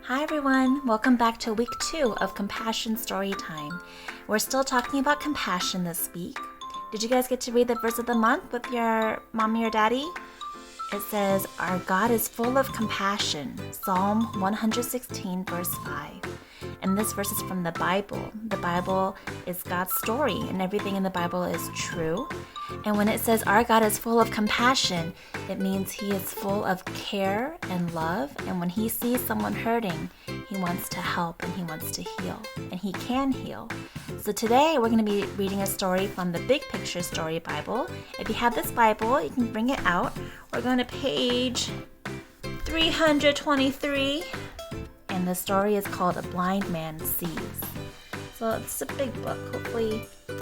Hi everyone, welcome back to week 2 of Compassion Story Time. We're still talking about compassion this week. Did you guys get to read the verse of the month with your mommy or daddy? It says, "Our God is full of compassion," Psalm 116 verse 5. And this verse is from the Bible. The Bible is God's story, and everything in the Bible is true. And when it says our God is full of compassion, it means He is full of care and love. And when He sees someone hurting, He wants to help and He wants to heal. And He can heal. So today we're going to be reading a story from the Big Picture Story Bible. If you have this Bible, you can bring it out. We're going to page 323. And the story is called A Blind Man Sees. So it's a big book. Hopefully you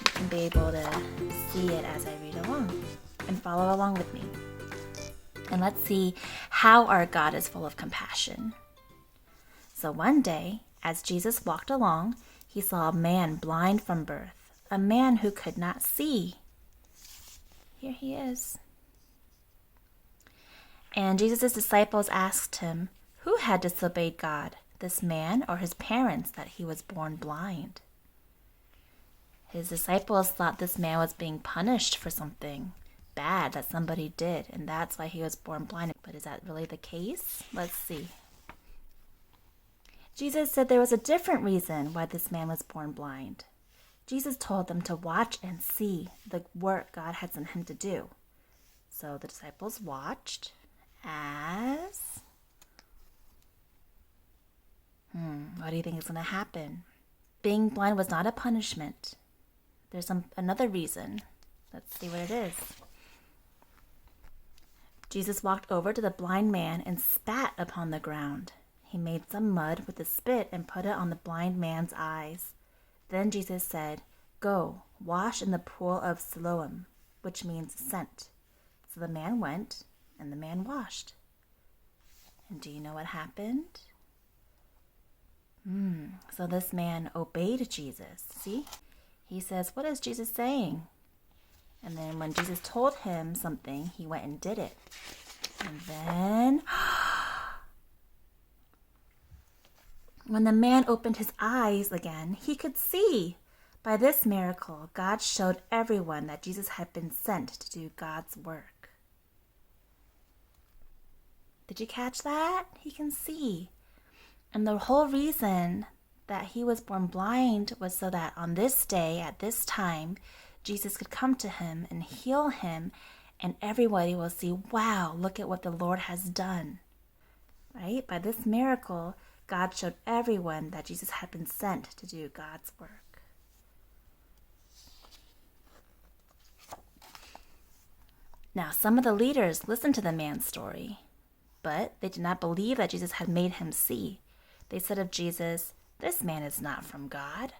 can be able to see it as I read along and follow along with me. And let's see how our God is full of compassion. So one day, as Jesus walked along, He saw a man blind from birth, a man who could not see. Here he is. And Jesus' disciples asked Him, who had disobeyed God, this man or his parents, that he was born blind? His disciples thought this man was being punished for something bad that somebody did, and that's why he was born blind. But is that really the case? Let's see. Jesus said there was a different reason why this man was born blind. Jesus told them to watch and see the work God had sent him to do. So the disciples watched as... what do you think is going to happen? Being blind was not a punishment. There's another reason. Let's see what it is. Jesus walked over to the blind man and spat upon the ground. He made some mud with the spit and put it on the blind man's eyes. Then Jesus said, "Go, wash in the pool of Siloam," which means sent. So the man went, and the man washed. And do you know what happened? So this man obeyed Jesus. See? He says, what is Jesus saying? And then when Jesus told him something, he went and did it. And then, when the man opened his eyes again, he could see. By this miracle, God showed everyone that Jesus had been sent to do God's work. Did you catch that? He can see. And the whole reason that he was born blind was so that on this day, at this time, Jesus could come to him and heal him, and everybody will see, wow, look at what the Lord has done. Right? By this miracle, God showed everyone that Jesus had been sent to do God's work. Now, some of the leaders listened to the man's story, but they did not believe that Jesus had made him see. They said of Jesus, "This man is not from God."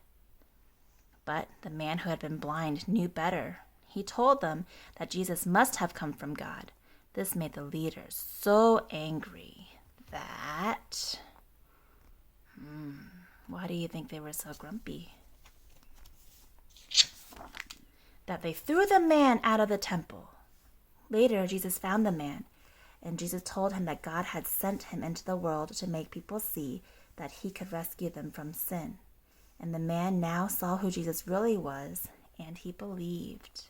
But the man who had been blind knew better. He told them that Jesus must have come from God. This made the leaders so angry that... why do you think they were so grumpy? That they threw the man out of the temple. Later, Jesus found the man, and Jesus told him that God had sent him into the world to make people see that he could rescue them from sin. And the man now saw who Jesus really was, and he believed.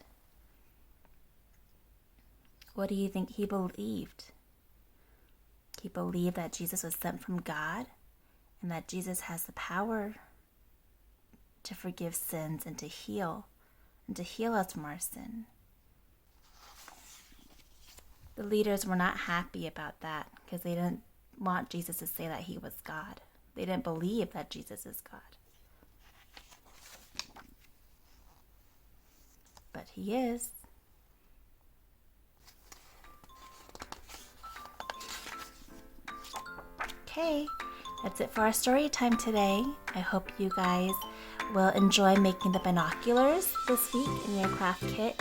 What do you think he believed? He believed that Jesus was sent from God, and that Jesus has the power to forgive sins and to heal us from our sin. The leaders were not happy about that because they didn't want Jesus to say that he was God. They didn't believe that Jesus is God. But he is. Okay, that's it for our story time today. I hope you guys will enjoy making the binoculars this week in your craft kit.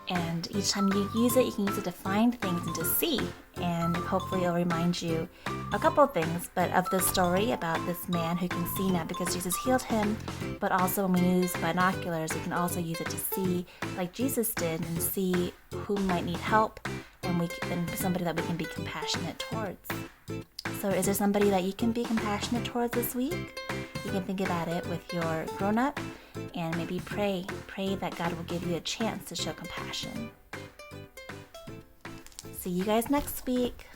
And each time you use it, you can use it to find things and to see. And hopefully it'll remind you a couple of things, but of the story about this man who can see now because Jesus healed him. But also when we use binoculars, we can also use it to see like Jesus did and see who might need help and somebody that we can be compassionate towards. So is there somebody that you can be compassionate towards this week? You can think about it with your grown-up and maybe pray that God will give you a chance to show compassion. See you guys next week.